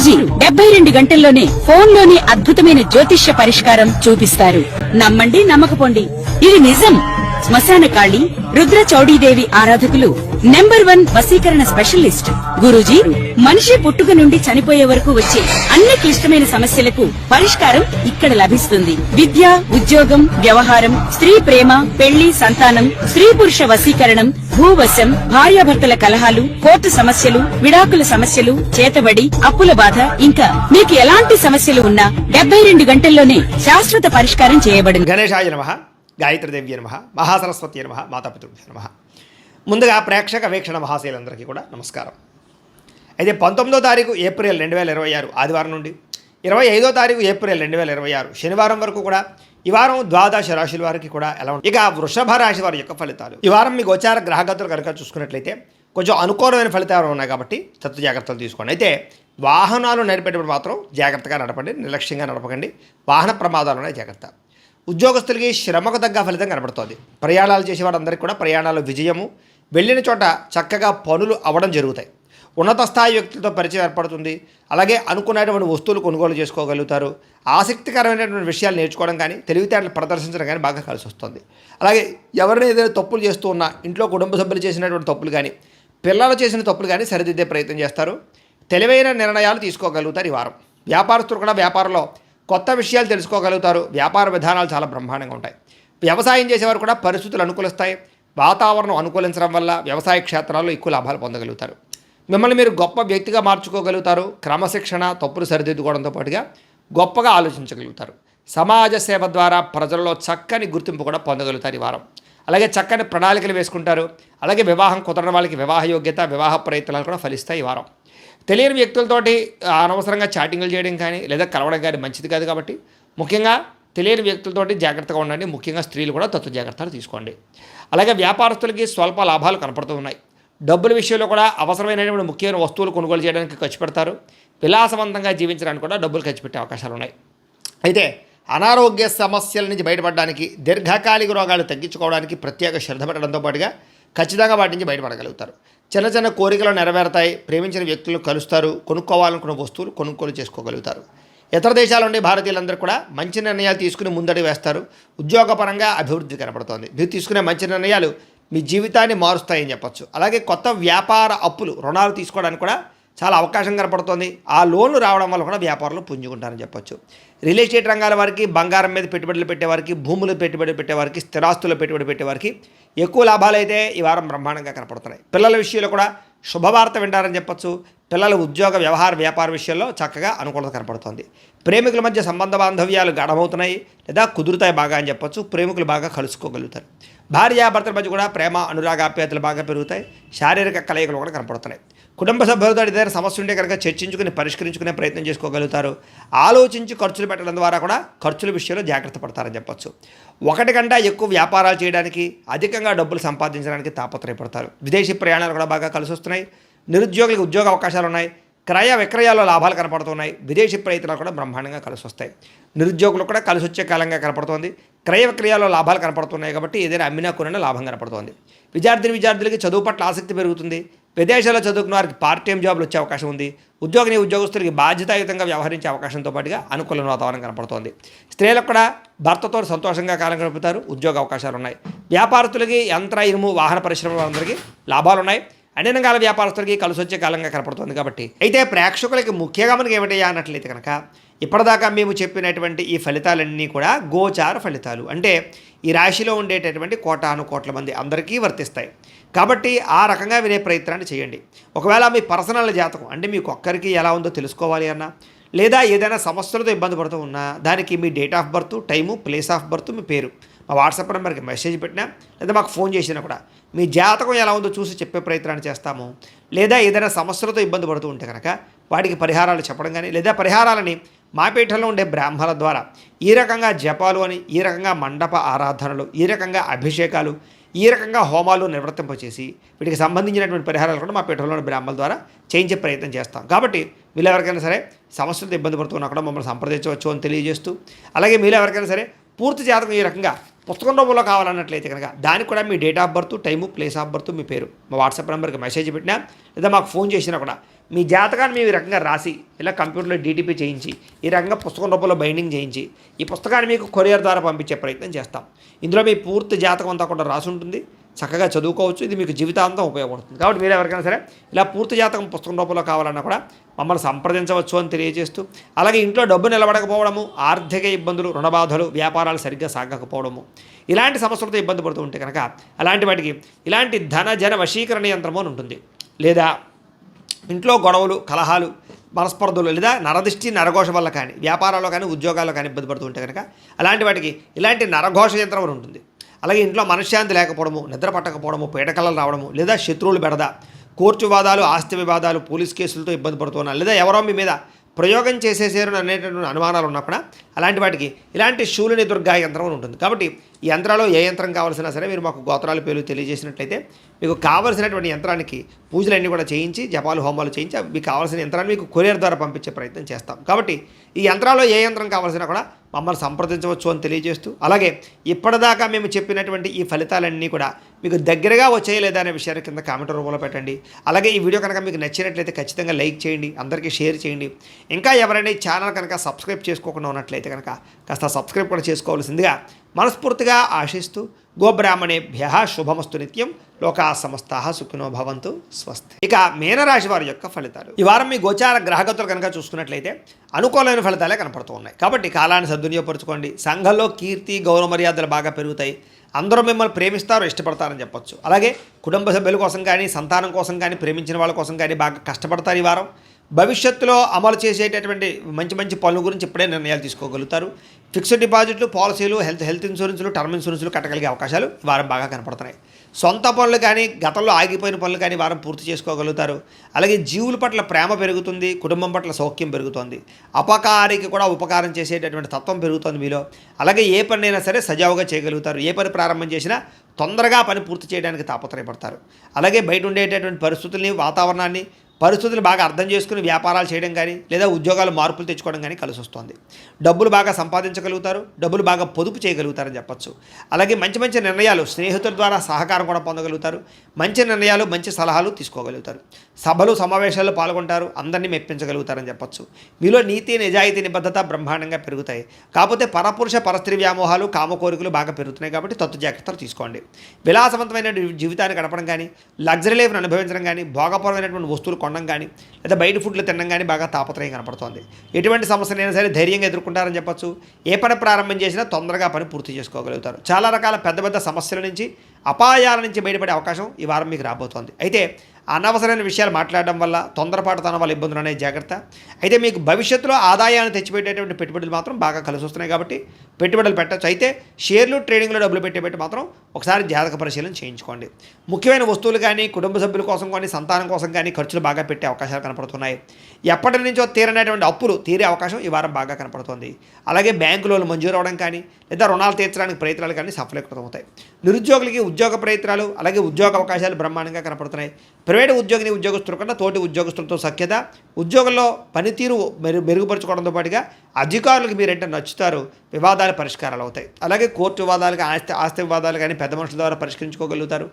గురూజీ 72 గంటల్లోనే ఫోన్లోని అద్భుతమైన జ్యోతిష్య పరిష్కారం చూపిస్తారు. నమ్మండి, నమ్మకపోండి, ఇది నిజం. శ్మశాన కాళి రుద్ర చౌడీదేవి ఆరాధకులు నంబర్ 1 వశీకరణ స్పెషలిస్ట్. గురూజీ మనిషి పుట్టుక నుండి చనిపోయే వరకు వచ్చే అన్ని క్లిష్టమైన సమస్యలకు పరిష్కారం ఇక్కడ లభిస్తుంది. విద్య, ఉద్యోగం, వ్యవహారం, స్త్రీ ప్రేమ, పెళ్లి, సంతానం, స్త్రీ పురుష వశీకరణం, భూవశం, భార్యాభర్తల కలహాలు, కోర్టు సమస్యలు, విడాకుల సమస్యలు, చేతబడి, అప్పుల బాధ, ఇంకా మీకు ఎలాంటి సమస్యలు ఉన్నా 72 గంటల్లోనే శాశ్వత పరిష్కారం చేయబడింది. గణేశాయ నమః, గాయత్రీదేవి నమః, మహాసరస్వతి నమః, మాతాపితృభ్యో నమః. ముందుగా ప్రేక్షక వీక్షణ మహాశయులందరికీ కూడా నమస్కారం. అయితే 19వ తారీఖు ఏప్రిల్ 2026 ఆదివారం నుండి 25వ తారీఖు ఏప్రిల్ 2026 శనివారం వరకు కూడా ఈ వారం ద్వాదశ రాశుల వారికి కూడా ఎలా ఉంటుంది. ఇక వృషభ రాశి వారి యొక్క ఫలితాలు. ఈ వారం మీ గోచార గ్రహగతులు కనుక చూసుకున్నట్లయితే కొంచెం అనుకూలమైన ఫలితాలు ఉన్నాయి కాబట్టి తత్వ జాగ్రత్తలు తీసుకోండి. అయితే వాహనాలు నడిపేటప్పుడు మాత్రం జాగ్రత్తగా నడపండి, నిర్లక్ష్యంగా నడపకండి. వాహన ప్రమాదాలు ఉన్నాయి, జాగ్రత్త. ఉద్యోగస్తులకి శ్రమకు తగ్గ ఫలితం కనబడుతుంది. ప్రయాణాలు చేసేవారందరికీ కూడా ప్రయాణాలు విజయము, వెళ్ళిన చోట చక్కగా పనులు అవ్వడం జరుగుతాయి. ఉన్నత స్థాయి వ్యక్తులతో పరిచయం ఏర్పడుతుంది. అలాగే అనుకున్నటువంటి వస్తువులు కొనుగోలు చేసుకోగలుగుతారు. ఆసక్తికరమైనటువంటి విషయాలు నేర్చుకోవడం కానీ, తెలివితేటలు ప్రదర్శించడం కానీ బాగా కలిసి వస్తుంది. అలాగే ఎవరైనా ఏదైనా తప్పులు చేస్తూ ఉన్నా, ఇంట్లో కుటుంబ సభ్యులు చేసినటువంటి తప్పులు కానీ, పిల్లలు చేసిన తప్పులు కానీ సరిదిద్దే ప్రయత్నం చేస్తారు. తెలివైన నిర్ణయాలు తీసుకోగలుగుతారు ఈ వారం. వ్యాపారస్తులు కూడా వ్యాపారంలో కొత్త విషయాలు తెలుసుకోగలుగుతారు. వ్యాపార విధానాలు చాలా బ్రహ్మాండంగా ఉంటాయి. వ్యవసాయం చేసేవారు కూడా పరిస్థితులు అనుకూలిస్తాయి. వాతావరణం అనుకూలించడం వల్ల వ్యవసాయ క్షేత్రాల్లో ఎక్కువ లాభాలు పొందగలుగుతారు. మిమ్మల్ని మీరు గొప్ప వ్యక్తిగా మార్చుకోగలుగుతారు. క్రమశిక్షణ, తప్పులు సరిదిద్దుకోవడంతో పాటుగా గొప్పగా ఆలోచించగలుగుతారు. సమాజ సేవ ద్వారా ప్రజల్లో చక్కని గుర్తింపు కూడా పొందగలుగుతారు ఈ వారం. అలాగే చక్కని ప్రణాళికలు వేసుకుంటారు. అలాగే వివాహం కుదరని వాళ్ళకి వివాహ యోగ్యత, వివాహ ప్రయత్నాలు కూడా ఫలిస్తాయి ఈ వారం. తెలియని వ్యక్తులతోటి అనవసరంగా చాటింగ్లు చేయడం కానీ లేదా కలవడం కానీ మంచిది కాదు. కాబట్టి ముఖ్యంగా తెలియని వ్యక్తులతోటి జాగ్రత్తగా ఉండండి. ముఖ్యంగా స్త్రీలు కూడా తత్వ జాగ్రత్తలు తీసుకోండి. అలాగే వ్యాపారస్తులకి స్వల్ప లాభాలు కనపడుతూ ఉన్నాయి. డబ్బుల విషయంలో కూడా అవసరమైనటువంటి ముఖ్యమైన వస్తువులు కొనుగోలు చేయడానికి ఖర్చు పెడతారు. విలాసవంతంగా జీవించడానికి కూడా డబ్బులు ఖర్చు పెట్టే అవకాశాలు ఉన్నాయి. అయితే అనారోగ్య సమస్యల నుంచి బయటపడడానికి, దీర్ఘకాలిక రోగాలు తగ్గించుకోవడానికి ప్రత్యేక శ్రద్ధ పెట్టడంతో పాటుగా ఖచ్చితంగా వాటి నుంచి బయటపడగలుగుతారు. చిన్న చిన్న కోరికలు నెరవేరుతాయి. ప్రేమించిన వ్యక్తులు కలుస్తారు. కొనుక్కోవాలనుకున్న వస్తువులు కొనుగోలు చేసుకోగలుగుతారు. ఇతర దేశాల నుండి భారతీయులందరూ కూడా మంచి నిర్ణయాలు తీసుకుని ముందడి వేస్తారు. ఉద్యోగపరంగా అభివృద్ధి కనపడుతోంది. మీరు తీసుకునే మంచి నిర్ణయాలు మీ జీవితాన్ని మారుస్తాయని చెప్పొచ్చు. అలాగే కొత్త వ్యాపార అప్పులు, రుణాలు తీసుకోవడానికి కూడా చాలా అవకాశం కనపడుతోంది. ఆ లోన్లు రావడం వల్ల కూడా వ్యాపారంలో పుంజుకుంటారని చెప్పొచ్చు. రియల్ ఎస్టేట్ రంగాల వారికి, బంగారం మీద పెట్టుబడులు పెట్టేవారికి, భూములు పెట్టుబడి పెట్టేవారికి, స్థిరాస్తులు పెట్టుబడి పెట్టేవారికి ఎక్కువ లాభాలు అయితే ఈ వారం బ్రహ్మాండంగా కనపడుతున్నాయి. పిల్లల విషయంలో కూడా శుభవార్త వింటారని చెప్పొచ్చు. పిల్లల ఉద్యోగ, వ్యవహార, వ్యాపార విషయంలో చక్కగా అనుకూలత కనపడుతోంది. ప్రేమికుల మధ్య సంబంధ బాంధవ్యాలు గాఢమవుతున్నాయి లేదా కుదురుతాయి బాగా అని చెప్పొచ్చు. ప్రేమికులు బాగా కలుసుకోగలుగుతారు. భార్యాభర్తల మధ్య కూడా ప్రేమ, అనురాగాప్యాయతలు బాగా పెరుగుతాయి. శారీరక కలయికలు కూడా కనపడుతున్నాయి. కుటుంబ సభ్యులతో ఏదైనా సమస్య ఉంటే కనుక చర్చించుకుని పరిష్కరించుకునే ప్రయత్నం చేసుకోగలుగుతారు. ఆలోచించి ఖర్చులు పెట్టడం ద్వారా కూడా ఖర్చుల విషయంలో జాగ్రత్త పడతారని చెప్పొచ్చు. ఒకటి కంటే ఎక్కువ వ్యాపారాలు చేయడానికి, అధికంగా డబ్బులు సంపాదించడానికి తాపత్రయపడతారు. విదేశీ ప్రయాణాలు కూడా బాగా కలిసి వస్తున్నాయి. నిరుద్యోగులకు ఉద్యోగ అవకాశాలు ఉన్నాయి. క్రయ విక్రయాల్లో లాభాలు కనపడుతున్నాయి. విదేశీ ప్రయత్నాలు కూడా బ్రహ్మాండంగా కలిసి వస్తాయి. నిరుద్యోగులు కూడా కలిసి వచ్చే కాలంగా కనపడుతోంది. క్రయ విక్రయాల్లో లాభాలు కనపడుతున్నాయి కాబట్టి ఏదైనా అమ్మినా కొనినా లాభం కనపడుతోంది. విద్యార్థులకి చదువు పట్ల ఆసక్తి పెరుగుతుంది. విదేశాల్లో చదువుకున్న వారికి పార్ట్ టైం జాబ్లు వచ్చే అవకాశం ఉంది. ఉద్యోగస్తులకి బాధ్యతాయుతంగా వ్యవహరించే అవకాశంతో పాటుగా అనుకూల వాతావరణం కనపడుతోంది. స్త్రీలకు కూడా భర్తతో సంతోషంగా కాలం గడుపుతారు. ఉద్యోగ అవకాశాలు ఉన్నాయి. వ్యాపారస్తులకి యంత్ర, ఇనుము, వాహన పరిశ్రమల అందరికీ లాభాలు ఉన్నాయి. అన్ని రంగాల వ్యాపారస్తులకి కలిసి వచ్చే కాలంగా కనపడుతుంది. కాబట్టి అయితే ప్రేక్షకులకి ముఖ్యంగా మనకి ఏమిటయ్యా అన్నట్లయితే కనుక ఇప్పటిదాకా మేము చెప్పినటువంటి ఈ ఫలితాలన్నీ కూడా గోచార ఫలితాలు. అంటే ఈ రాశిలో ఉండేటటువంటి కోటాను కోట్ల మంది అందరికీ వర్తిస్తాయి. కాబట్టి ఆ రకంగా వినే ప్రయత్నాన్ని చేయండి. ఒకవేళ మీ పర్సనల్ జాతకం అంటే మీకు ఒక్కరికి ఎలా ఉందో తెలుసుకోవాలి అన్నా, లేదా ఏదైనా సమస్యలతో ఇబ్బంది పడుతూ ఉన్నా, దానికి మీ date of birth, time, place of birth, మీ పేరు మా వాట్సాప్ నెంబర్కి మెసేజ్ పెట్టినా లేదా మాకు ఫోన్ చేసినా కూడా మీ జాతకం ఎలా ఉందో చూసి చెప్పే ప్రయత్నాన్ని చేస్తాము. లేదా ఏదైనా సమస్యలతో ఇబ్బంది పడుతూ ఉంటే కనుక వాటికి పరిహారాలు చెప్పడం కానీ, లేదా పరిహారాలని మా పీఠంలో ఉండే బ్రాహ్మణుల ద్వారా ఈ రకంగా జపాలు అని, ఈ రకంగా మండప ఆరాధనలు, ఈ రకంగా అభిషేకాలు, ఈ రకంగా హోమాలు నిర్వర్తింపచేసి వీటికి సంబంధించినటువంటి పరిహారాలు కూడా మా పీఠంలోని బ్రాహ్మణుల ద్వారా చేయించే ప్రయత్నం చేస్తాం. కాబట్టి మీరు ఎవరికైనా సరే సమస్యలతో ఇబ్బంది పడుతున్నా కూడా మమ్మల్ని సంప్రదించవచ్చు అని తెలియజేస్తూ, అలాగే మీరు ఎవరికైనా సరే పూర్తి జాతకం ఈ రకంగా పుస్తకం రూపంలో కావాలన్నట్లయితే కనుక దానికి కూడా మీ date of birth, time, place of birth, మీ పేరు మా వాట్సాప్ నెంబర్కి మెసేజ్ పెట్టినా లేదా మాకు ఫోన్ చేసినా కూడా మీ జాతకాన్ని మేము ఈ రకంగా రాసి ఇలా కంప్యూటర్లో డీటీపీ చేయించి ఈ రకంగా పుస్తకం రూపంలో బైండింగ్ చేయించి ఈ పుస్తకాన్ని మీకు కొరియర్ ద్వారా పంపించే ప్రయత్నం చేస్తాం. ఇందులో మీ పూర్తి జాతకం అంతా కూడా రాసి ఉంటుంది. చక్కగా చదువుకోవచ్చు. ఇది మీకు జీవితాంతం ఉపయోగపడుతుంది. కాబట్టి మీరు ఎవరికైనా సరే ఇలా పూర్తి జాతకం పుస్తకం రూపంలో కావాలన్నా కూడా మమ్మల్ని సంప్రదించవచ్చు అని తెలియజేస్తూ, అలాగే ఇంట్లో డబ్బు నిలబడకపోవడము, ఆర్థిక ఇబ్బందులు, రుణబాధలు, వ్యాపారాలు సరిగ్గా సాగకపోవడము, ఇలాంటి సమస్యలతో ఇబ్బంది పడుతూ ఉంటే కనుక అలాంటి వాటికి ఇలాంటి ధన జన వశీకరణ యంత్రము అని ఉంటుంది. లేదా ఇంట్లో గొడవలు, కలహాలు, మనస్పర్ధలు లేదా నరదిష్టి నరఘోష వల్ల కానీ వ్యాపారాల్లో కానీ ఉద్యోగాల్లో కానీ ఇబ్బంది పడుతూ ఉంటే కనుక అలాంటి వాటికి ఇలాంటి నరఘోష యంత్రం అని ఉంటుంది. అలాగే ఇంట్లో మనశ్శాంతి లేకపోవడము, నిద్ర పట్టకపోవడము, పీడకలలు రావడము, లేదా శత్రువులు బెడద, కోర్టు వివాదాలు, ఆస్తి వివాదాలు, పోలీస్ కేసులతో ఇబ్బంది పడుతున్నారు, లేదా ఎవరో మీ మీద ప్రయోగం చేసేసారు అనేటటువంటి అనుమానాలు ఉన్నా కూడా అలాంటి వాటికి ఇలాంటి శూలిని దుర్గా యంత్రం అని ఉంటుంది. కాబట్టి ఈ యంత్రాల్లో ఏ యంత్రం కావాల్సినా సరే మీరు మాకు గోత్రాల పేర్లు తెలియజేసినట్లయితే మీకు కావలసినటువంటి యంత్రానికి పూజలన్నీ కూడా చేయించి జపాలు హోమాలు చేయించి మీకు కావాల్సిన యంత్రాన్ని మీకు కొరియర్ ద్వారా పంపించే ప్రయత్నం చేస్తాం. కాబట్టి ఈ యంత్రాల్లో ఏ యంత్రం కావాల్సినా కూడా మమ్మల్ని సంప్రదించవచ్చు అని తెలియజేస్తూ, అలాగే ఇప్పటిదాకా మేము చెప్పినటువంటి ఈ ఫలితాలన్నీ కూడా మీకు దగ్గరగా వచ్చేయలేదా అనే విషయాన్ని కింద కామెంట్ రూపంలో పెట్టండి. అలాగే ఈ వీడియో కనుక మీకు నచ్చినట్లయితే ఖచ్చితంగా లైక్ చేయండి, అందరికీ షేర్ చేయండి. ఇంకా ఎవరైనా ఈ ఛానల్ కనుక సబ్స్క్రైబ్ చేసుకోకుండా ఉన్నట్లయితే కనుక కాస్త సబ్స్క్రైబ్ కూడా చేసుకోవాల్సిందిగా మనస్ఫూర్తిగా ఆశిస్తూ, గోబ్రాహ్మణేభ్య శుభమస్తు నిత్యం, లోకా సమస్తాః సుఖినో భవంతు, స్వస్తి. ఇక మీనరాశి వారి యొక్క ఫలితాలు. ఈ వారం మీ గోచార గ్రహగతులు కనుక చూసుకున్నట్లయితే అనుకూలమైన ఫలితాలే కనపడుతూ ఉన్నాయి. కాబట్టి కాలాన్ని సద్వినియోగపరచుకోండి. సంఘంలో కీర్తి గౌరవ మర్యాదలు బాగా పెరుగుతాయి. అందరూ మిమ్మల్ని ప్రేమిస్తారు, ఇష్టపడతారని చెప్పొచ్చు. అలాగే కుటుంబ సభ్యుల కోసం కానీ సంతానం కోసం కానీ ప్రేమించిన వాళ్ళ కోసం కానీ బాగా కష్టపడతారు. ఈ వారం భవిష్యత్తులో అమలు చేసేటటువంటి మంచి మంచి పనుల గురించి ఇప్పుడే నిర్ణయాలు తీసుకోగలుగుతారు. ఫిక్స్డ్ డిపాజిట్లు, పాలసీలు, హెల్త్ ఇన్సూరెన్సులు, టర్మ్ ఇన్సూరెన్సులు కట్టగలిగే అవకాశాలు ఈ వారం బాగా కనపడుతున్నాయి. సొంత పనులు కానీ గతంలో ఆగిపోయిన పనులు కానీ వారం పూర్తి చేసుకోగలుగుతారు. అలాగే జీవుల పట్ల ప్రేమ పెరుగుతుంది, కుటుంబం పట్ల సౌఖ్యం పెరుగుతుంది, అపకారికి కూడా ఉపకారం చేసేటటువంటి తత్వం పెరుగుతుంది మీలో. అలాగే ఏ పనైనా సరే సజావుగా చేయగలుగుతారు. ఏ పని ప్రారంభం చేసినా తొందరగా పని పూర్తి చేయడానికి తాపత్రయపడతారు. అలాగే బయట ఉండేటటువంటి పరిస్థితుల్ని, వాతావరణాన్ని, పరిస్థితులు బాగా అర్థం చేసుకుని వ్యాపారాలు చేయడం కానీ లేదా ఉద్యోగాలు మార్పులు తెచ్చుకోవడం కానీ కలిసి వస్తుంది. డబ్బులు బాగా సంపాదించగలుగుతారు, డబ్బులు బాగా పొదుపు చేయగలుగుతారని చెప్పచ్చు. అలాగే మంచి మంచి నిర్ణయాలు, స్నేహితుల ద్వారా సహకారం కూడా పొందగలుగుతారు. మంచి నిర్ణయాలు, మంచి సలహాలు తీసుకోగలుగుతారు. సభలు సమావేశాల్లో పాల్గొంటారు, అందరినీ మెప్పించగలుగుతారని చెప్పచ్చు. మీలో నీతి, నిజాయితీ, నిబద్ధత బ్రహ్మాండంగా పెరుగుతాయి. కాకపోతే పరపురుష పరస్త్రీ వ్యామోహాలు, కామ కోరికలు బాగా పెరుగుతున్నాయి. కాబట్టి తత్తు జాగ్రత్తలు తీసుకోండి. విలాసవంతమైన జీవితాన్ని గడపడం కానీ, లగ్జరీ లైఫ్ను అనుభవించడం కానీ, భోగపరమైనటువంటి వస్తువులు కొనడం కానీ లేదా బయట ఫుడ్లు తినడం కానీ బాగా తాపత్రయం కనపడుతోంది. ఎటువంటి సమస్యలైనా సరే ధైర్యంగా ఎదుర్కొంటారని చెప్పచ్చు. ఏ పని ప్రారంభం చేసినా తొందరగా పని పూర్తి చేసుకోగలుగుతారు. చాలా రకాల పెద్ద పెద్ద సమస్యల నుంచి, అపాయాల నుంచి బయటపడే అవకాశం ఈ వారం మీకు రాబోతోంది. అయితే అనవసరమైన విషయాలు మాట్లాడడం వల్ల, తొందరపాటుతనం వల్ల ఇబ్బందులు అనేవి జాగ్రత్త. అయితే మీకు భవిష్యత్తులో ఆదాయాన్ని తెచ్చిపెట్టేటువంటి పెట్టుబడులు మాత్రం బాగా కలిసి వస్తున్నాయి. కాబట్టి పెట్టుబడులు పెట్టచ్చు. అయితే షేర్లు, ట్రేడింగ్లో డబ్బులు పెట్టేబెట్టి మాత్రం ఒకసారి జాతక పరిశీలన చేయించుకోండి. ముఖ్యమైన వస్తువులు కానీ, కుటుంబ సభ్యుల కోసం కానీ, సంతానం కోసం కానీ ఖర్చులు బాగా పెట్టే అవకాశాలు కనపడుతున్నాయి. ఎప్పటి నుంచో తీరనేటువంటి అప్పులు తీరే అవకాశం ఈ వారం బాగా కనపడుతుంది. అలాగే బ్యాంకులో మంజూరు అవడం కానీ లేదా రుణాలు తీర్చడానికి ప్రయత్నాలు కానీ సఫలీకృతమవుతాయి. నిరుద్యోగులకి ఉద్యోగ ప్రయత్నాలు, అలాగే ఉద్యోగ అవకాశాలు బ్రహ్మాండంగా కనపడుతున్నాయి. ప్రైవేటు ఉద్యోగస్తుల కన్నా తోటి ఉద్యోగస్తులతో సఖ్యత, ఉద్యోగంలో పనితీరు మెరుగుపరుచుకోవడంతో పాటుగా అధికారులకు మీరంటే నచ్చుతారు, వివాదాలు పరిష్కారాలు అవుతాయి. అలాగే కోర్టు వివాదాలు, ఆస్తి వివాదాలు కానీ పెద్ద మనుషుల ద్వారా పరిష్కరించుకోగలుగుతారు.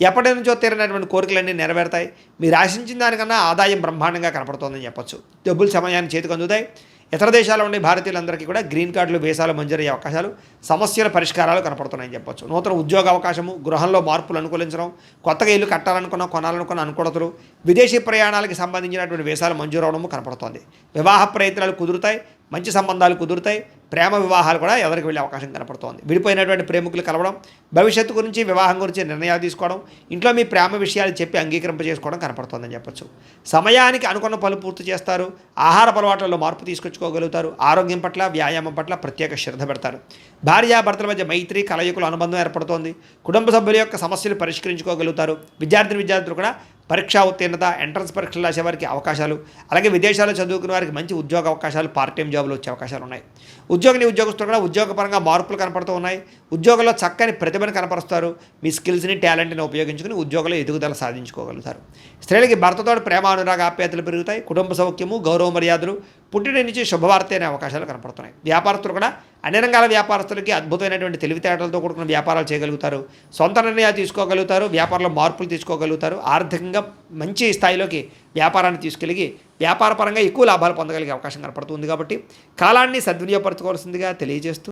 ఎప్పటి నుంచో తీరినటువంటి కోరికలన్నీ నెరవేరుతాయి. మీరు ఆశించిన దానికన్నా ఆదాయం బ్రహ్మాండంగా కనపడుతోందని చెప్పొచ్చు. డబ్బులు సమయాన్ని చేతికి అందుతాయి. ఇతర దేశాల్లో ఉండే భారతీయులందరికీ కూడా గ్రీన్ కార్డులు, వీసాలు మంజూరయ్యే అవకాశాలు, సమస్యల పరిష్కారాలు కనపడుతున్నాయని చెప్పొచ్చు. నూతన ఉద్యోగ అవకాశము, గృహంలో మార్పులు అనుకూలించడం, కొత్తగా ఇల్లు కట్టాలనుకున్న, కొనాలనుకున్న అనుకూలతలు, విదేశీ ప్రయాణాలకు సంబంధించినటువంటి వీసాలు మంజూరు అవడము కనపడుతోంది. వివాహ ప్రయత్నాలు కుదురుతాయి, మంచి సంబంధాలు కుదురుతాయి. ప్రేమ వివాహాలు కూడా ఎవరికి వెళ్ళే అవకాశం కనపడుతోంది. విడిపోయినటువంటి ప్రేమికులు కలవడం, భవిష్యత్తు గురించి, వివాహం గురించి నిర్ణయాలు తీసుకోవడం, ఇంట్లో మీ ప్రేమ విషయాలు చెప్పి అంగీకరింపజేసుకోవడం కనపడుతోందని చెప్పొచ్చు. సమయానికి అనుకున్న పనులు పూర్తి చేస్తారు. ఆహార అలవాట్లలో మార్పు తీసుకొచ్చుకోగలుగుతారు. ఆరోగ్యం పట్ల, వ్యాయామం పట్ల ప్రత్యేక శ్రద్ధ పెడతారు. భార్యాభర్తల మధ్య మైత్రి, కలయికలు, అనుబంధం ఏర్పడుతోంది. కుటుంబ సభ్యుల యొక్క సమస్యలు పరిష్కరించుకోగలుగుతారు. విద్యార్థులు కూడా పరీక్షా ఉత్తీర్ణత, ఎంట్రన్స్ పరీక్షలు రాసే వారికి అవకాశాలు, అలాగే విదేశాల్లో చదువుకునే వారికి మంచి ఉద్యోగ అవకాశాలు, పార్ట్ టైం జాబులు వచ్చే అవకాశాలు ఉన్నాయి. ఉద్యోగస్తులు కూడా ఉద్యోగపరంగా మార్పులు కనపడుతూ ఉన్నాయి. ఉద్యోగంలో చక్కని ప్రతిభను కనపరుస్తారు. మీ స్కిల్స్ని, టాలెంట్ని ఉపయోగించుకుని ఉద్యోగంలో ఎదుగుదల సాధించుకోగలుగుతారు. స్త్రీలకి భర్తతో ప్రేమ, అనురాగ, ఆప్యాయతలు పెరుగుతాయి. కుటుంబ సౌఖ్యము, గౌరవ మర్యాదలు, పుట్టిన నుంచి శుభవార్త అనే అవకాశాలు కనపడుతున్నాయి. వ్యాపారస్తులు కూడా అన్ని రంగాల వ్యాపారస్తులకి అద్భుతమైనటువంటి తెలివితేటలతో కూడుకున్న వ్యాపారాలు చేయగలుగుతారు, సొంత నిర్ణయాలు తీసుకోగలుగుతారు, వ్యాపారంలో మార్పులు తీసుకోగలుగుతారు, ఆర్థికంగా మంచి స్థాయిలోకి వ్యాపారాన్ని తీసుకెళ్ళి వ్యాపారపరంగా ఎక్కువ లాభాలు పొందగలిగే అవకాశం కనపడుతుంది. కాబట్టి కాలాన్ని సద్వినియోగపరచుకోవాల్సిందిగా తెలియజేస్తూ